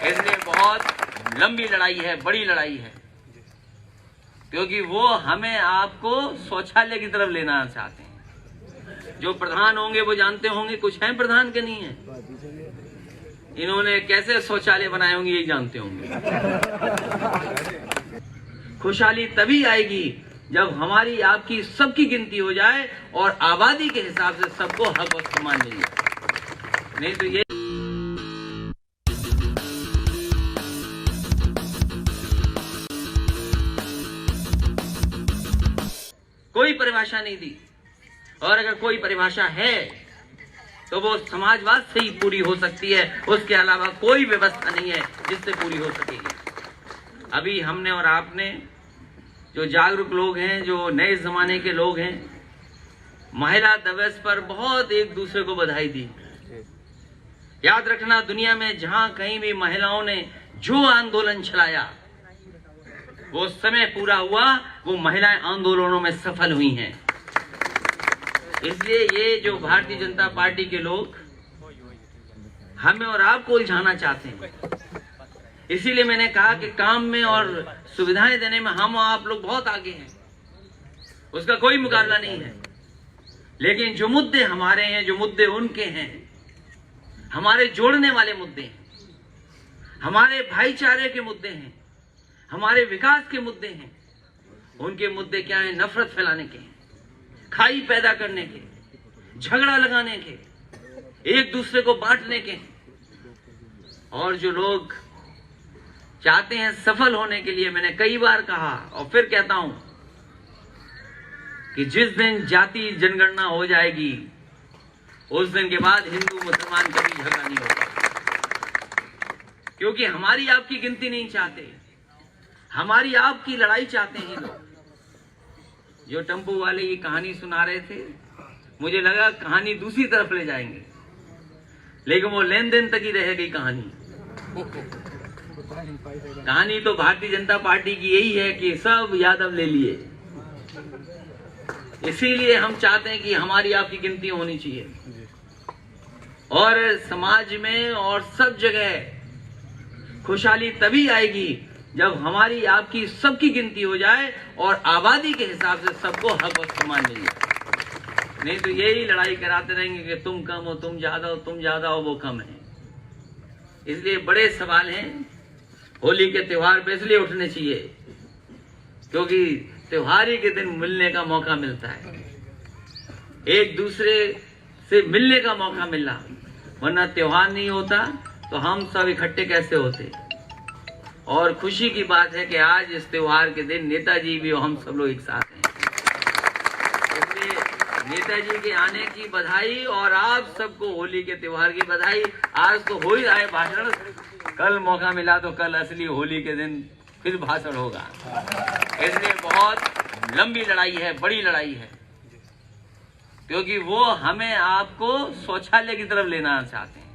इसलिए बहुत लंबी लड़ाई है, बड़ी लड़ाई है, क्योंकि वो हमें आपको शौचालय की तरफ लेना चाहते हैं। जो प्रधान होंगे वो जानते होंगे, कुछ हैं प्रधान के नहीं है, इन्होंने कैसे शौचालय बनाए होंगे यही जानते होंगे। खुशहाली तभी आएगी जब हमारी आपकी सबकी गिनती हो जाए और आबादी के हिसाब से सबको हक और सम्मान मिल जाए। नहीं तो ये कोई परिभाषा नहीं दी, और अगर कोई परिभाषा है तो वो समाजवाद से ही पूरी हो सकती है, उसके अलावा कोई व्यवस्था नहीं है जिससे पूरी हो सकेगी। अभी हमने और आपने जो जागरूक लोग हैं, जो नए जमाने के लोग हैं, महिला दिवस पर बहुत एक दूसरे को बधाई दी। याद रखना, दुनिया में जहां कहीं भी महिलाओं ने जो आंदोलन चलाया वो समय पूरा हुआ, वो महिलाएं आंदोलनों में सफल हुई हैं। इसलिए ये जो भारतीय जनता पार्टी के लोग हमें और आपको उलझाना चाहते हैं, इसीलिए मैंने कहा कि काम में और सुविधाएं देने में हम और आप लोग बहुत आगे हैं, उसका कोई मुकाबला नहीं है। लेकिन जो मुद्दे हमारे हैं, जो मुद्दे उनके हैं, हमारे जोड़ने वाले मुद्दे हैं, हमारे भाईचारे के मुद्दे हैं, हमारे विकास के मुद्दे हैं, उनके मुद्दे क्या हैं? नफरत फैलाने के, खाई पैदा करने के, झगड़ा लगाने के, एक दूसरे को बांटने के। और जो लोग चाहते हैं सफल होने के लिए, मैंने कई बार कहा और फिर कहता हूं कि जिस दिन जाति जनगणना हो जाएगी उस दिन के बाद हिंदू मुसलमान कभी झगड़ा नहीं होगा, क्योंकि हमारी आपकी गिनती नहीं चाहते, हमारी आपकी लड़ाई चाहते हैं लोग। जो टेम्पो वाले ये कहानी सुना रहे थे, मुझे लगा कहानी दूसरी तरफ ले जाएंगे, लेकिन वो लेन देन तक ही रह गई कहानी। कहानी तो भारतीय जनता पार्टी की यही है कि सब यादव ले लिए, इसीलिए हम चाहते हैं कि हमारी आपकी गिनती होनी चाहिए, और समाज में और सब जगह खुशहाली तभी आएगी जब हमारी आपकी सबकी गिनती हो जाए और आबादी के हिसाब से सबको हक और सम्मान मिल जाए। नहीं तो यही लड़ाई कराते रहेंगे कि तुम कम हो, तुम ज्यादा हो, तुम ज्यादा हो, वो कम है। इसलिए बड़े सवाल हैं, होली के त्योहार पे इसलिए उठने चाहिए क्योंकि त्योहार ही के दिन मिलने का मौका मिलता है, एक दूसरे से मिलने का मौका मिला, वरना त्योहार नहीं होता तो हम सब इकट्ठे कैसे होते। और खुशी की बात है कि आज इस त्योहार के दिन नेताजी भी और हम सब लोग एक साथ हैं, इसलिए नेताजी के आने की बधाई और आप सबको होली के त्योहार की बधाई। आज तो हो ही रहा है भाषण, कल मौका मिला तो कल असली होली के दिन फिर भाषण होगा। इसलिए बहुत लंबी लड़ाई है, बड़ी लड़ाई है, क्योंकि वो हमें आपको शौचालय की तरफ लेना चाहते हैं।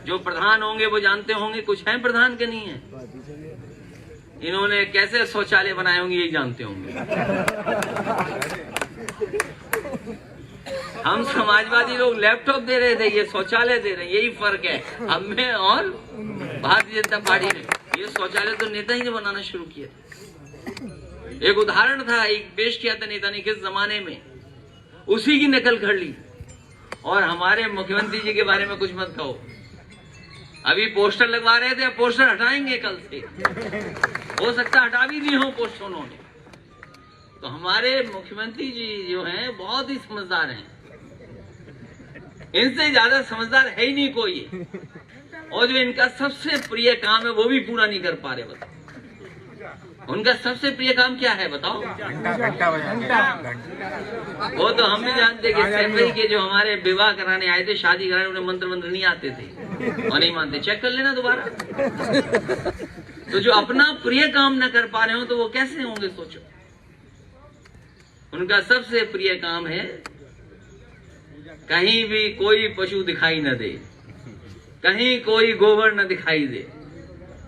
जो प्रधान होंगे वो जानते होंगे, कुछ हैं प्रधान के नहीं है, इन्होंने कैसे शौचालय बनाए होंगे यही जानते होंगे। हम समाजवादी लोग लैपटॉप दे रहे थे, ये शौचालय दे रहे हैं, यही फर्क है हमें और भारतीय जनता पार्टी ने। ये शौचालय तो नेता ही ने बनाना शुरू किया था। एक उदाहरण था, एक पेश किया था नेता ने किस जमाने में, उसी की नकल कर ली। और हमारे मुख्यमंत्री जी के बारे में कुछ मत कहो, अभी पोस्टर लगवा रहे थे, पोस्टर हटाएंगे कल से, हो सकता हटा भी नहीं हो पोस्टर उन्होंने। तो हमारे मुख्यमंत्री जी जो हैं बहुत ही समझदार हैं, इनसे ज्यादा समझदार है ही नहीं कोई, और जो इनका सबसे प्रिय काम है वो भी पूरा नहीं कर पा रहे। बताओ उनका सबसे प्रिय काम क्या है बताओ? वो तो हम भी जानते कि सेम्बई के जो हमारे विवाह कराने आए थे, शादी कराने, उन्हें मंत्र नहीं आते थे और नहीं मानते, चेक कर लेना दोबारा। तो जो अपना प्रिय काम न कर पा रहे हो तो वो कैसे होंगे सोचो। उनका सबसे प्रिय काम है कहीं भी कोई पशु दिखाई न दे, कहीं कोई गोबर न दिखाई दे।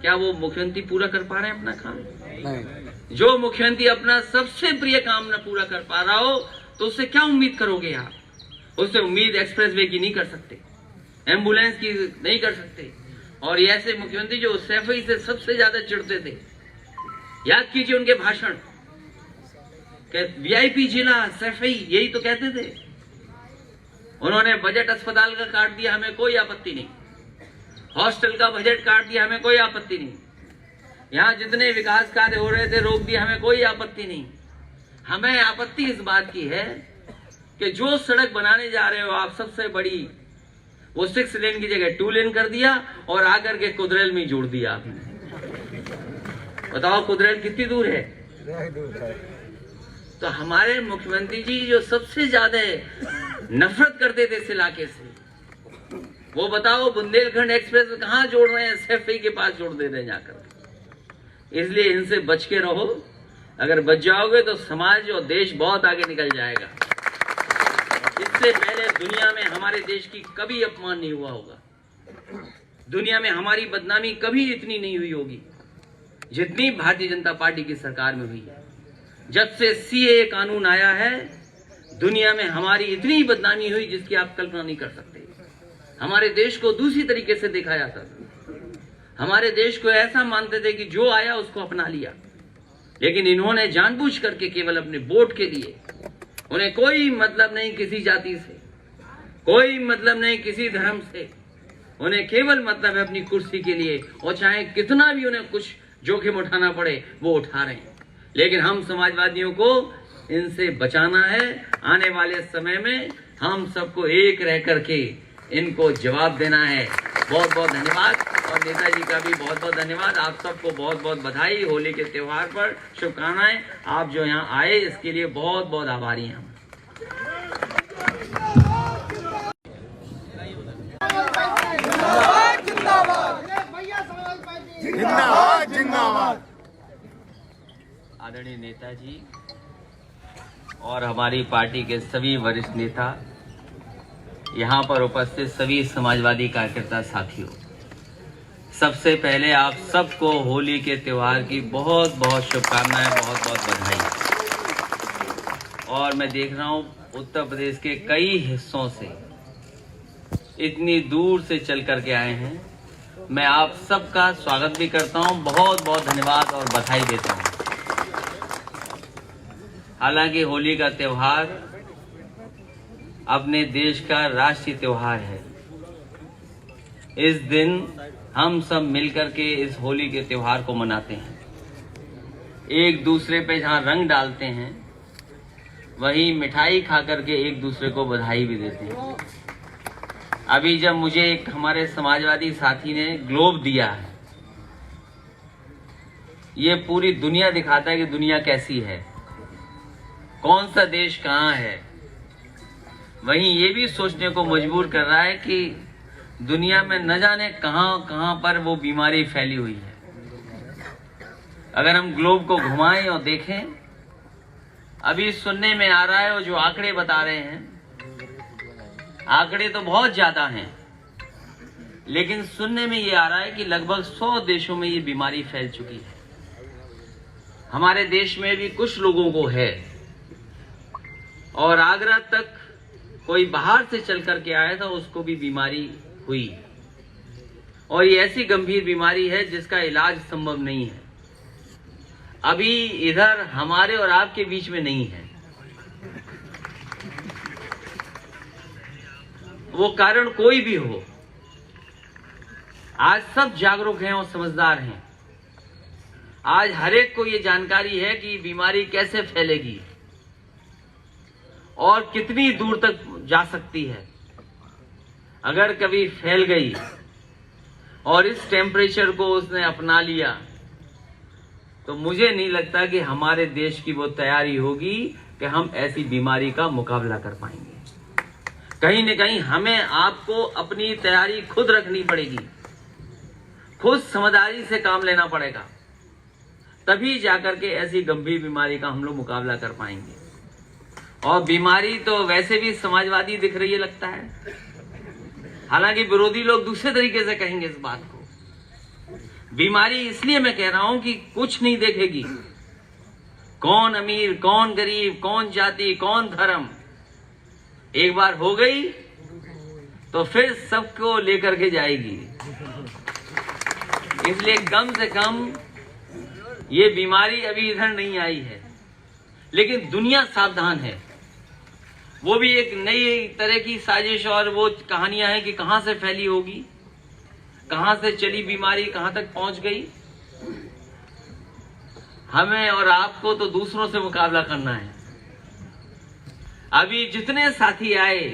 क्या वो मुख्यमंत्री पूरा कर पा रहे हैं अपना काम? नहीं। जो मुख्यमंत्री अपना सबसे प्रिय काम न पूरा कर पा रहा हो तो उससे क्या उम्मीद करोगे आप? उससे उम्मीद एक्सप्रेसवे की नहीं कर सकते, एम्बुलेंस की नहीं कर सकते, और ये ऐसे मुख्यमंत्री जो सैफई से सबसे ज्यादा चिढ़ते थे। याद कीजिए उनके भाषण, वीआईपी जिला सैफई, यही तो कहते थे। उन्होंने बजट अस्पताल का काट दिया, हमें कोई आपत्ति नहीं। हॉस्टल का बजट काट दिया, हमें कोई आपत्ति नहीं। यहाँ जितने विकास कार्य हो रहे थे रोक दिए, हमें कोई आपत्ति नहीं। हमें आपत्ति इस बात की है कि जो सड़क बनाने जा रहे हो आप, सबसे बड़ी वो 6 लेन की जगह 2 लेन कर दिया और आकर के कुदरेल में जोड़ दिया आपने। बताओ कुदरेल कितनी दूर है? तो हमारे मुख्यमंत्री जी जो सबसे ज्यादा नफरत करते थे इस इलाके से, वो बताओ बुंदेलखंड एक्सप्रेस कहाँ जोड़ रहे हैं? सैफई के पास जोड़ दे रहे हैं जाकर। इसलिए इनसे बच के रहो। अगर बच जाओगे तो समाज और देश बहुत आगे निकल जाएगा। इससे पहले दुनिया में हमारे देश की कभी अपमान नहीं हुआ होगा। दुनिया में हमारी बदनामी कभी इतनी नहीं हुई होगी जितनी भारतीय जनता पार्टी की सरकार में हुई है। जब से सीएए कानून आया है, दुनिया में हमारी इतनी बदनामी हुई जिसकी आप कल्पना नहीं कर सकते। हमारे देश को दूसरी तरीके से देखा जाता था। हमारे देश को ऐसा मानते थे कि जो आया उसको अपना लिया। लेकिन इन्होंने जानबूझ करके केवल अपने वोट के लिए, उन्हें कोई मतलब नहीं किसी जाति से, कोई मतलब नहीं किसी धर्म से, उन्हें केवल मतलब है अपनी कुर्सी के लिए। और चाहे कितना भी उन्हें कुछ जोखिम उठाना पड़े वो उठा रहे हैं। लेकिन हम समाजवादियों को इनसे बचाना है। आने वाले समय में हम सबको एक रह करके इनको जवाब देना है। बहुत बहुत धन्यवाद। और नेताजी का भी बहुत बहुत धन्यवाद। आप सबको बहुत बहुत बधाई। होली के त्योहार पर शुभकामनाएं। आप जो यहाँ आए इसके लिए बहुत बहुत आभारी हैं हम। जिंदाबाद जिंदाबाद। आदरणीय नेताजी और हमारी पार्टी के सभी वरिष्ठ नेता, यहाँ पर उपस्थित सभी समाजवादी कार्यकर्ता साथियों, सबसे पहले आप सबको होली के त्योहार की बहुत बहुत शुभकामनाएं, बहुत बहुत बधाई। और मैं देख रहा हूँ उत्तर प्रदेश के कई हिस्सों से इतनी दूर से चल करके आए हैं। मैं आप सबका स्वागत भी करता हूँ, बहुत बहुत धन्यवाद और बधाई देता हूँ। हालांकि होली का त्योहार अपने देश का राष्ट्रीय त्योहार है। इस दिन हम सब मिलकर के इस होली के त्योहार को मनाते हैं। एक दूसरे पे जहाँ रंग डालते हैं, वहीं मिठाई खा करके एक दूसरे को बधाई भी देते हैं। अभी जब मुझे एक हमारे समाजवादी साथी ने ग्लोब दिया है, ये पूरी दुनिया दिखाता है कि दुनिया कैसी है, कौन सा देश कहाँ है। वहीं ये भी सोचने को मजबूर कर रहा है कि दुनिया में न जाने कहाँ कहाँ पर वो बीमारी फैली हुई है। अगर हम ग्लोब को घुमाएं और देखें, अभी सुनने में आ रहा है वो जो आंकड़े बता रहे हैं, आंकड़े तो बहुत ज्यादा हैं, लेकिन सुनने में ये आ रहा है कि लगभग 100 देशों में ये बीमारी फैल चुकी है। हमारे देश में भी कुछ लोगों को है और आगरा तक कोई बाहर से चल करके आया था, उसको भी बीमारी हुई। और ये ऐसी गंभीर बीमारी है जिसका इलाज संभव नहीं है, अभी इधर हमारे और आपके बीच में नहीं है। वो कारण कोई भी हो, आज सब जागरूक हैं और समझदार हैं। आज हर एक को ये जानकारी है कि बीमारी कैसे फैलेगी और कितनी दूर तक जा सकती है। अगर कभी फैल गई और इस टेम्परेचर को उसने अपना लिया, तो मुझे नहीं लगता कि हमारे देश की वो तैयारी होगी कि हम ऐसी बीमारी का मुकाबला कर पाएंगे। कहीं न कहीं हमें आपको अपनी तैयारी खुद रखनी पड़ेगी, खुद समझदारी से काम लेना पड़ेगा, तभी जाकर के ऐसी गंभीर बीमारी का हम लोग मुकाबला कर पाएंगे। और बीमारी तो वैसे भी समाजवादी दिख रही है लगता है, हालांकि विरोधी लोग दूसरे तरीके से कहेंगे इस बात को। बीमारी इसलिए मैं कह रहा हूं कि कुछ नहीं देखेगी, कौन अमीर कौन गरीब, कौन जाति कौन धर्म। एक बार हो गई तो फिर सबको लेकर के जाएगी। इसलिए कम से कम ये बीमारी अभी इधर नहीं आई है, लेकिन दुनिया सावधान है। वो भी एक नई तरह की साजिश और वो कहानियां हैं कि कहां से फैली होगी, कहां से चली बीमारी, कहां तक पहुंच गई। हमें और आपको तो दूसरों से मुकाबला करना है। अभी जितने साथी आए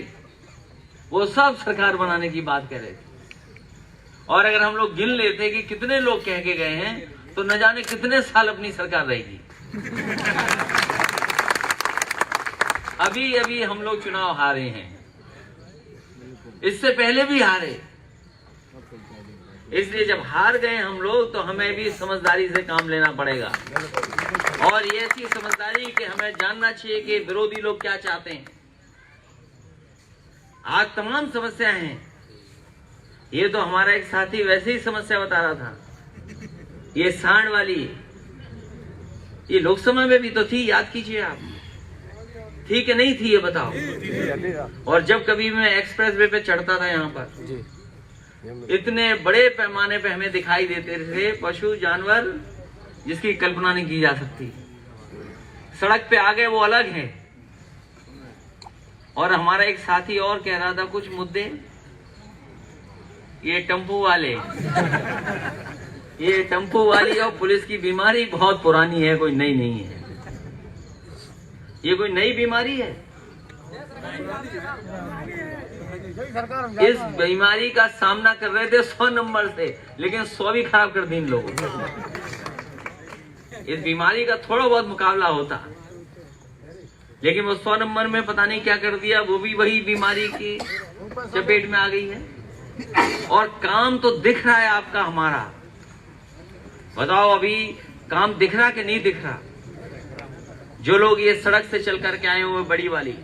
वो सब सरकार बनाने की बात कर रहे थे, और अगर हम लोग गिन लेते कि कितने लोग कह के गए हैं तो न जाने कितने साल अपनी सरकार रहेगी। अभी अभी हम लोग चुनाव हारे हैं, इससे पहले भी हारे। इसलिए जब हार गए हम लोग तो हमें भी समझदारी से काम लेना पड़ेगा, और ये ऐसी समझदारी कि हमें जानना चाहिए कि विरोधी लोग क्या चाहते हैं। आज तमाम समस्याएं हैं। ये तो हमारा एक साथी वैसे ही समस्या बता रहा था, ये सांड वाली, ये लोकसभा में भी तो थी, याद कीजिए आप, थी कि नहीं थी ये बताओ। और जब कभी मैं एक्सप्रेस वे पे चढ़ता था यहाँ पर, इतने बड़े पैमाने पे हमें दिखाई देते थे पशु जानवर जिसकी कल्पना नहीं की जा सकती। सड़क पे आ गए वो अलग है। और हमारा एक साथी और कह रहा था कुछ मुद्दे, ये टेम्पो वाले, ये टेम्पो वाली और पुलिस की बीमारी बहुत पुरानी है, कोई नई नहीं है। ये कोई नई बीमारी है? इस बीमारी का सामना कर रहे थे 100 नंबर से, लेकिन 100 भी खराब कर दी इन लोगों ने। इस बीमारी का थोड़ा बहुत मुकाबला होता, लेकिन वो 100 नंबर में पता नहीं क्या कर दिया, वो भी वही बीमारी की चपेट में आ गई है। और काम तो दिख रहा है आपका, हमारा बताओ अभी काम दिख रहा कि नहीं दिख रहा? जो लोग ये सड़क से चल करके आए हुए बड़ी वाली,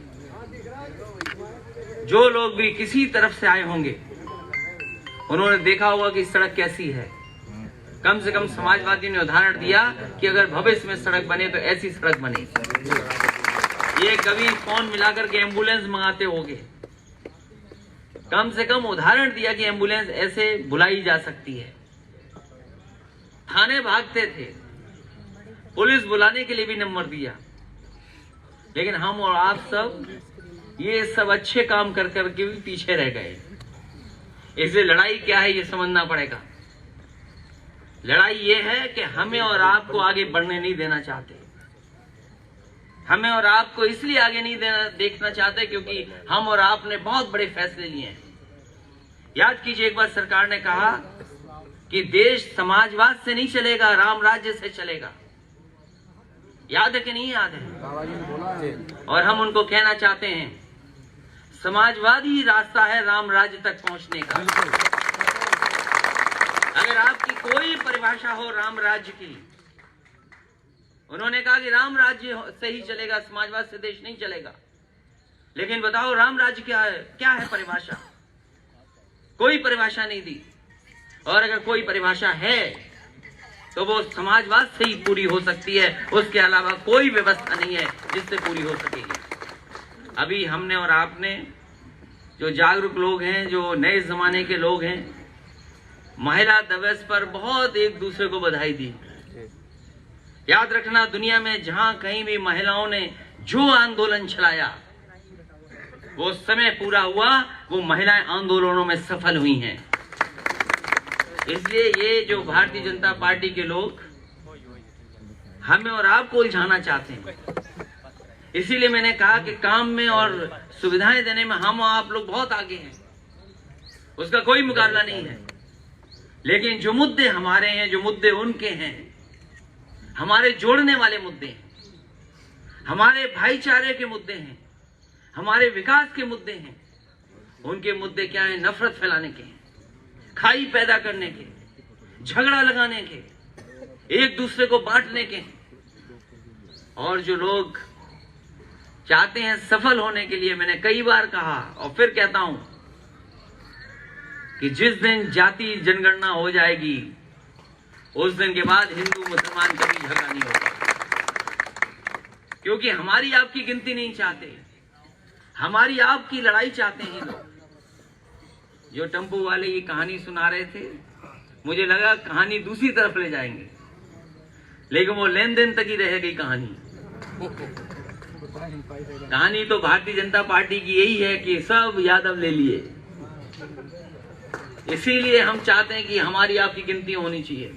जो लोग भी किसी तरफ से आए होंगे, उन्होंने देखा होगा कि सड़क कैसी है। कम से कम समाजवादियों ने उदाहरण दिया कि अगर भविष्य में सड़क बने तो ऐसी सड़क बने। ये कभी फोन मिलाकर के एम्बुलेंस मंगाते होंगे, कम से कम उदाहरण दिया कि एम्बुलेंस ऐसे बुलाई जा सकती है। थाने भागते थे, पुलिस बुलाने के लिए भी नंबर दिया, लेकिन हम और आप सब ये सब अच्छे काम कर करके भी पीछे रह गए। इसलिए लड़ाई क्या है ये समझना पड़ेगा। लड़ाई ये है कि हमें और आपको आगे बढ़ने नहीं देना चाहते। हमें और आपको इसलिए आगे नहीं देखना चाहते क्योंकि हम और आपने बहुत बड़े फैसले लिए हैं। याद कीजिए, एक बार सरकार ने कहा कि देश समाजवाद से नहीं चलेगा, राम राज्य से चलेगा। याद है कि नहीं याद है? और हम उनको कहना चाहते हैं, समाजवाद ही रास्ता है राम राज्य तक पहुंचने का। अगर आपकी कोई परिभाषा हो राम राज्य की, उन्होंने कहा कि राम राज्य से ही चलेगा, समाजवाद से देश नहीं चलेगा। लेकिन बताओ राम राज्य क्या है? क्या है परिभाषा? कोई परिभाषा नहीं दी। और अगर कोई परिभाषा है तो वो समाजवाद से ही पूरी हो सकती है, उसके अलावा कोई व्यवस्था नहीं है जिससे पूरी हो सकेगी। अभी हमने और आपने, जो जागरूक लोग हैं, जो नए जमाने के लोग हैं, महिला दिवस पर बहुत एक दूसरे को बधाई दी। याद रखना, दुनिया में जहां कहीं भी महिलाओं ने जो आंदोलन चलाया, वो समय पूरा हुआ, वो महिलाएं आंदोलनों में सफल हुई हैं। इसलिए ये जो भारतीय जनता पार्टी के लोग हमें और आपको उलझाना चाहते हैं, इसीलिए मैंने कहा कि काम में और सुविधाएं देने में हम और आप लोग बहुत आगे हैं, उसका कोई मुकाबला नहीं है। लेकिन जो मुद्दे हमारे हैं, जो मुद्दे उनके हैं, हमारे जोड़ने वाले मुद्दे हैं, हमारे भाईचारे के मुद्दे हैं, हमारे विकास के मुद्दे हैं, उनके मुद्दे क्या हैं? नफरत फैलाने के हैं, खाई पैदा करने के, झगड़ा लगाने के, एक दूसरे को बांटने के। और जो लोग चाहते हैं सफल होने के लिए, मैंने कई बार कहा और फिर कहता हूं कि जिस दिन जाति जनगणना हो जाएगी, उस दिन के बाद हिंदू मुसलमान कभी झगड़ा नहीं होगा। क्योंकि हमारी आपकी गिनती नहीं चाहते, हमारी आपकी लड़ाई चाहते हैं लोग। जो टेम्पो वाले ये कहानी सुना रहे थे, मुझे लगा कहानी दूसरी तरफ ले जाएंगे, लेकिन वो लेन देन तक ही रह गई कहानी। कहानी तो भारतीय जनता पार्टी की यही है कि सब यादव ले लिए। इसीलिए हम चाहते हैं कि हमारी आपकी गिनती होनी चाहिए,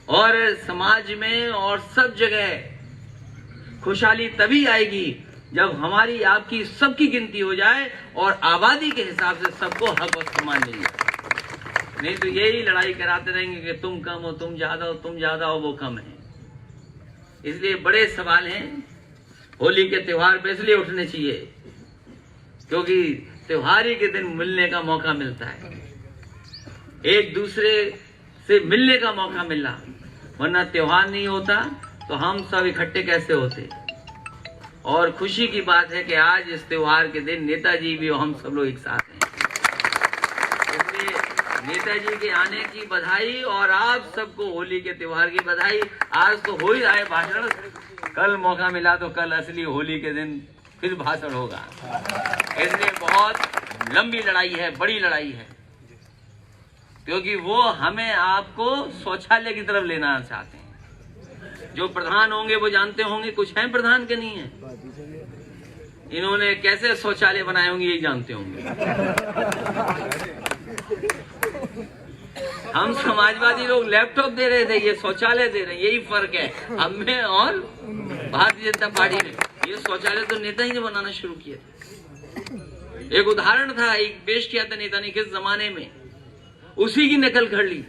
और समाज में और सब जगह खुशहाली तभी आएगी जब हमारी आपकी सबकी गिनती हो जाए और आबादी के हिसाब से सबको हक और सम्मान मिले। नहीं तो यही लड़ाई कराते रहेंगे कि तुम कम हो, तुम ज्यादा हो, वो कम है। इसलिए बड़े सवाल हैं होली के त्योहार पे इसलिए उठने चाहिए क्योंकि त्योहार ही के दिन मिलने का मौका मिलता है, एक दूसरे से मिलने का मौका मिला, वरना त्योहार नहीं होता तो हम सब इकट्ठे कैसे होते। और खुशी की बात है कि आज इस त्योहार के दिन नेताजी भी और हम सब लोग एक साथ हैं। इसलिए नेताजी के आने की बधाई और आप सबको होली के त्योहार की बधाई। आज तो हो ही रहा है भाषण, कल मौका मिला तो कल असली होली के दिन फिर भाषण होगा। इसलिए बहुत लंबी लड़ाई है, बड़ी लड़ाई है, क्योंकि वो हमें आपको शौचालय की तरफ लेना चाहते हैं। जो प्रधान होंगे वो जानते होंगे, कुछ हैं प्रधान के नहीं है, इन्होंने कैसे शौचालय बनाए होंगे यही जानते होंगे। हम समाजवादी लोग लैपटॉप दे रहे थे, ये शौचालय दे रहे हैं, यही फर्क है हमें और भारतीय जनता पार्टी ने। ये शौचालय तो नेता ही ने बनाना शुरू किया। एक उदाहरण था, एक पेश किया था नेता ने किस जमाने में, उसी की नकल कर ली।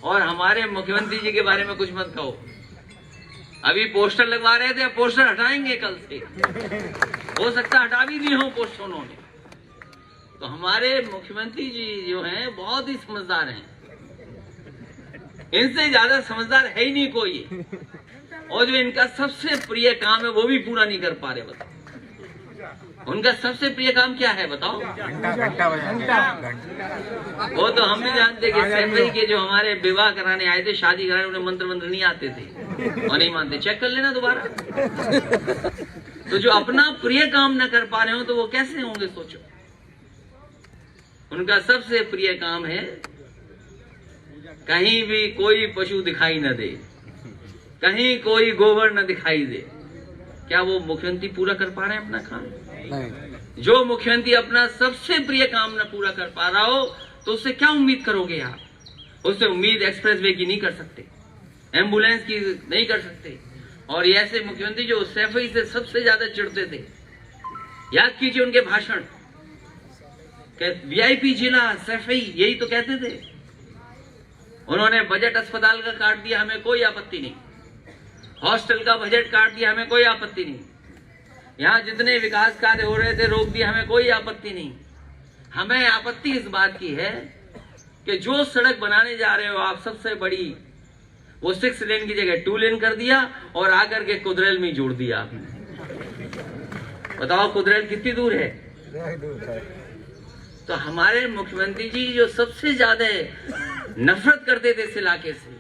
और हमारे मुख्यमंत्री जी के बारे में कुछ मत कहो, अभी पोस्टर लगवा रहे थे, पोस्टर हटाएंगे कल से, हो सकता हटा भी नहीं हो पोस्टर उन्होंने। तो हमारे मुख्यमंत्री जी जो हैं बहुत ही समझदार हैं, इनसे ज्यादा समझदार है ही नहीं कोई। और जो इनका सबसे प्रिय काम है वो भी पूरा नहीं कर पा रहे। बताओ उनका सबसे प्रिय काम क्या है बताओ? वो तो हम भी जानते कि सैफई के जो हमारे विवाह कराने आए थे, शादी कराने, उन्हें मंत्र नहीं आते थे और नहीं मानते। चेक कर लेना दोबारा। तो जो अपना प्रिय काम न कर पा रहे हो तो वो कैसे होंगे सोचो। उनका सबसे प्रिय काम है कहीं भी कोई पशु दिखाई न दे, कहीं कोई गोबर न दिखाई दे। क्या वो मुख्यमंत्री पूरा कर पा रहे हैं अपना काम? नहीं। जो मुख्यमंत्री अपना सबसे प्रिय काम न पूरा कर पा रहा हो तो उससे क्या उम्मीद करोगे आप? उससे उम्मीद एक्सप्रेसवे की नहीं कर सकते, एम्बुलेंस की नहीं कर सकते। और ऐसे मुख्यमंत्री जो सैफई से सबसे ज्यादा चिढ़ते थे, याद कीजिए उनके भाषण, वीआईपी जिला सैफई, यही तो कहते थे। उन्होंने बजट अस्पताल का काट दिया, हमें कोई आपत्ति नहीं। हॉस्टल का बजट काट दिया, हमें कोई आपत्ति नहीं। यहाँ जितने विकास कार्य हो रहे थे रोक दिए, हमें कोई आपत्ति नहीं। हमें आपत्ति इस बात की है कि जो सड़क बनाने जा रहे हो आप सबसे बड़ी, वो 6 लेन की जगह 2 लेन कर दिया और आकर के कुदरेल में जोड़ दिया आपने। बताओ कुदरेल कितनी दूर है? तो हमारे मुख्यमंत्री जी जो सबसे ज्यादा नफरत करते थे इस इलाके से,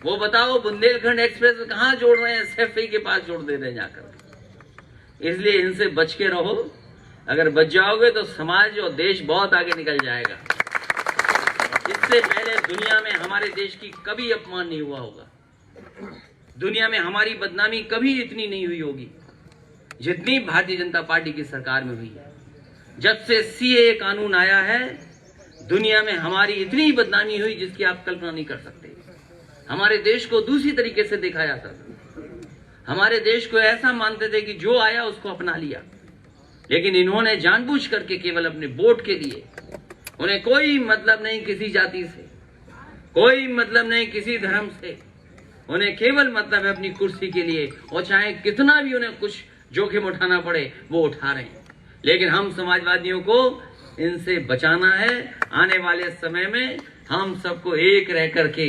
वो बताओ बुंदेलखंड एक्सप्रेस कहाँ जोड़ रहे हैं? सैफई के पास जोड़ दे रहे हैं जाकर। इसलिए इनसे बच के रहो। अगर बच जाओगे तो समाज और देश बहुत आगे निकल जाएगा। इससे पहले दुनिया में हमारे देश की कभी अपमान नहीं हुआ होगा, दुनिया में हमारी बदनामी कभी इतनी नहीं हुई होगी जितनी भारतीय जनता पार्टी की सरकार में हुई है। जब से सीएए कानून आया है, दुनिया में हमारी इतनी बदनामी हुई जिसकी आप कल्पना नहीं कर सकते। हमारे देश को दूसरी तरीके से देखा जाता था। हमारे देश को ऐसा मानते थे कि जो आया उसको अपना लिया, लेकिन इन्होंने जानबूझ करके केवल अपने वोट के लिए, उन्हें कोई मतलब नहीं किसी जाति से, कोई मतलब नहीं किसी धर्म से, उन्हें केवल मतलब है अपनी कुर्सी के लिए, और चाहे कितना भी उन्हें कुछ जोखिम उठाना पड़े वो उठा रहे हैं। लेकिन हम समाजवादियों को इनसे बचाना है। आने वाले समय में हम सबको एक रह करके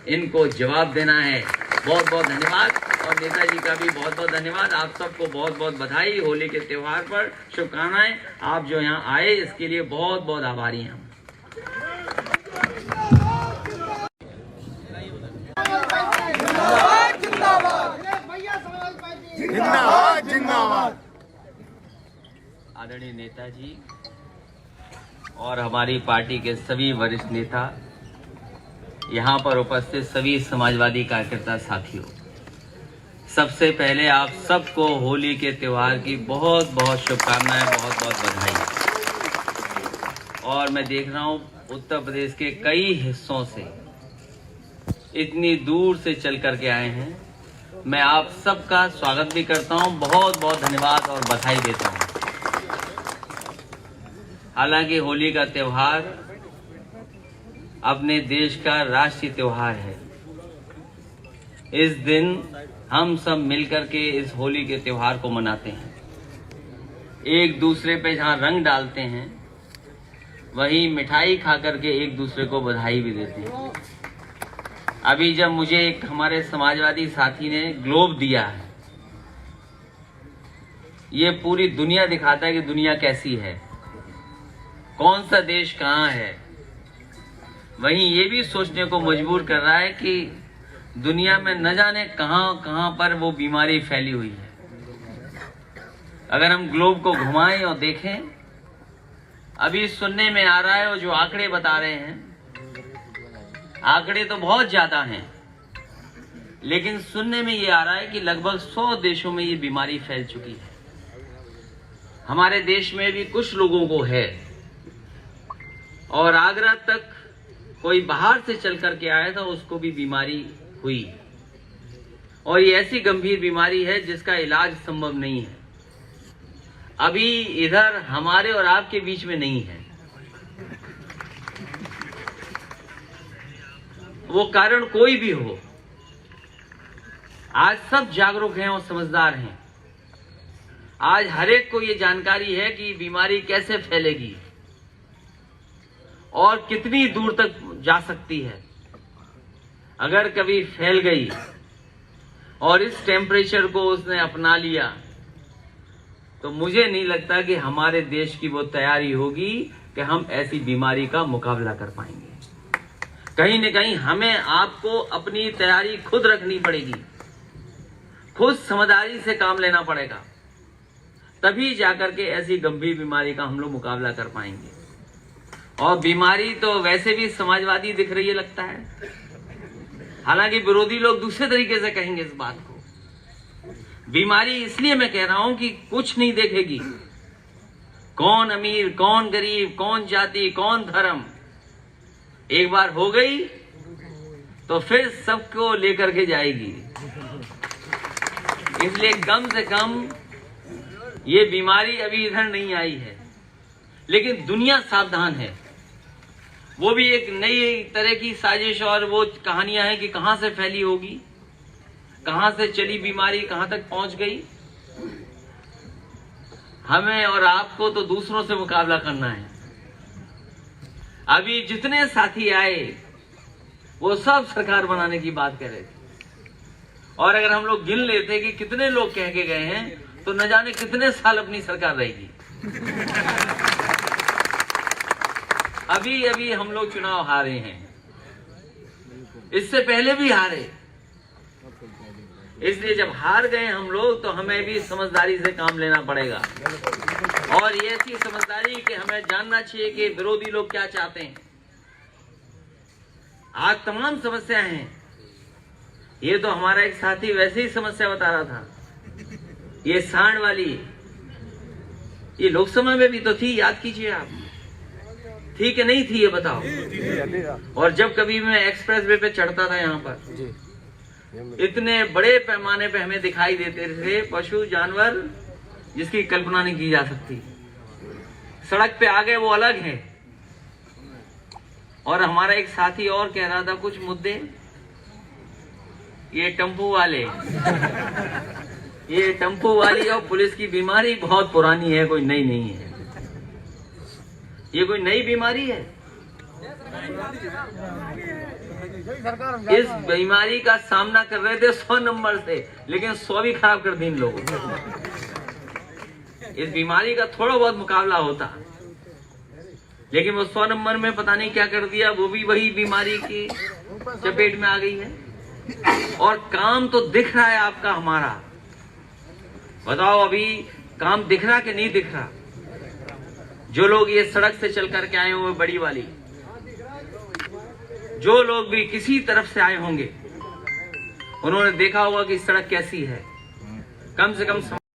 इनको जवाब देना है। बहुत बहुत धन्यवाद, और नेताजी का भी बहुत बहुत धन्यवाद। आप सबको बहुत बहुत बधाई होली के त्योहार पर, शुभकामनाएं। आप जो यहाँ आए इसके लिए बहुत बहुत आभारी हैं हम। जिंदाबाद जिंदाबाद। आदरणीय नेताजी और हमारी पार्टी के सभी वरिष्ठ नेता, यहाँ पर उपस्थित सभी समाजवादी कार्यकर्ता साथियों, सबसे पहले आप सबको होली के त्यौहार की बहुत बहुत शुभकामनाएं, बहुत बहुत बधाई। और मैं देख रहा हूँ उत्तर प्रदेश के कई हिस्सों से इतनी दूर से चल करके आए हैं। मैं आप सबका स्वागत भी करता हूँ, बहुत बहुत धन्यवाद और बधाई देता हूँ। हालांकि होली का त्यौहार अपने देश का राष्ट्रीय त्यौहार है। इस दिन हम सब मिलकर के इस होली के त्यौहार को मनाते हैं, एक दूसरे पे जहाँ रंग डालते हैं वहीं मिठाई खा करके एक दूसरे को बधाई भी देते हैं। अभी जब मुझे एक हमारे समाजवादी साथी ने ग्लोब दिया है, ये पूरी दुनिया दिखाता है कि दुनिया कैसी है, कौन सा देश कहाँ है। वहीं ये भी सोचने को मजबूर कर रहा है कि दुनिया में न जाने कहाँ कहाँ पर वो बीमारी फैली हुई है। अगर हम ग्लोब को घुमाएं और देखें, अभी सुनने में आ रहा है और जो आंकड़े बता रहे हैं, आंकड़े तो बहुत ज्यादा हैं, लेकिन सुनने में ये आ रहा है कि लगभग 100 देशों में ये बीमारी फैल चुकी है। हमारे देश में भी कुछ लोगों को है और आगरा तक कोई बाहर से चल करके आया था, उसको भी बीमारी हुई। और ये ऐसी गंभीर बीमारी है जिसका इलाज संभव नहीं है, अभी इधर हमारे और आपके बीच में नहीं है। वो कारण कोई भी हो, आज सब जागरूक हैं और समझदार हैं। आज हर एक को ये जानकारी है कि बीमारी कैसे फैलेगी और कितनी दूर तक जा सकती है। अगर कभी फैल गई और इस टेम्परेचर को उसने अपना लिया, तो मुझे नहीं लगता कि हमारे देश की वो तैयारी होगी कि हम ऐसी बीमारी का मुकाबला कर पाएंगे। कहीं न कहीं हमें आपको अपनी तैयारी खुद रखनी पड़ेगी, खुद समझदारी से काम लेना पड़ेगा, तभी जाकर के ऐसी गंभीर बीमारी का हम लोग मुकाबला कर पाएंगे। और बीमारी तो वैसे भी समाजवादी दिख रही है लगता है, हालांकि विरोधी लोग दूसरे तरीके से कहेंगे इस बात को। बीमारी इसलिए मैं कह रहा हूं कि कुछ नहीं देखेगी, कौन अमीर, कौन गरीब, कौन जाति, कौन धर्म। एक बार हो गई तो फिर सबको लेकर के जाएगी। इसलिए कम से कम ये बीमारी अभी इधर नहीं आई है, लेकिन दुनिया सावधान है। वो भी एक नई तरह की साजिश और वो कहानियां हैं कि कहां से फैली होगी, कहां से चली बीमारी, कहां तक पहुंच गई। हमें और आपको तो दूसरों से मुकाबला करना है। अभी जितने साथी आए वो सब सरकार बनाने की बात कर रहे थे, और अगर हम लोग गिन लेते कि कितने लोग कह के गए हैं तो न जाने कितने साल अपनी सरकार रहेगी। अभी अभी हम लोग चुनाव हारे हैं, इससे पहले भी हारे। इसलिए जब हार गए हम लोग तो हमें भी समझदारी से काम लेना पड़ेगा, और ये ऐसी समझदारी कि हमें जानना चाहिए कि विरोधी लोग क्या चाहते हैं। आज तमाम समस्याएं हैं, ये तो हमारा एक साथी वैसे ही समस्या बता रहा था, ये सांड वाली, ये लोकसभा में भी तो थी, याद कीजिए आप, थी कि नहीं थी ये बताओ। और जब कभी मैं एक्सप्रेस वे पे चढ़ता था, यहाँ पर इतने बड़े पैमाने पे हमें दिखाई देते थे पशु जानवर जिसकी कल्पना नहीं की जा सकती। सड़क पे आ गए वो अलग है। और हमारा एक साथी और कह रहा था कुछ मुद्दे, ये टेम्पो वाले, ये टेम्पो वाली और पुलिस की बीमारी बहुत पुरानी है, कोई नई नहीं है। ये कोई नई बीमारी है? इस बीमारी का सामना कर रहे थे 100 नंबर से, लेकिन 100 भी खराब कर दी इन लोगों। इस बीमारी का थोड़ा बहुत मुकाबला होता, लेकिन वो 100 नंबर में पता नहीं क्या कर दिया, वो भी वही बीमारी की चपेट में आ गई है। और काम तो दिख रहा है आपका, हमारा बताओ अभी काम दिख रहा कि नहीं दिख रहा? जो लोग ये सड़क से चल करके आए हुए बड़ी वाली, जो लोग भी किसी तरफ से आए होंगे, उन्होंने देखा होगा कि सड़क कैसी है। कम से कम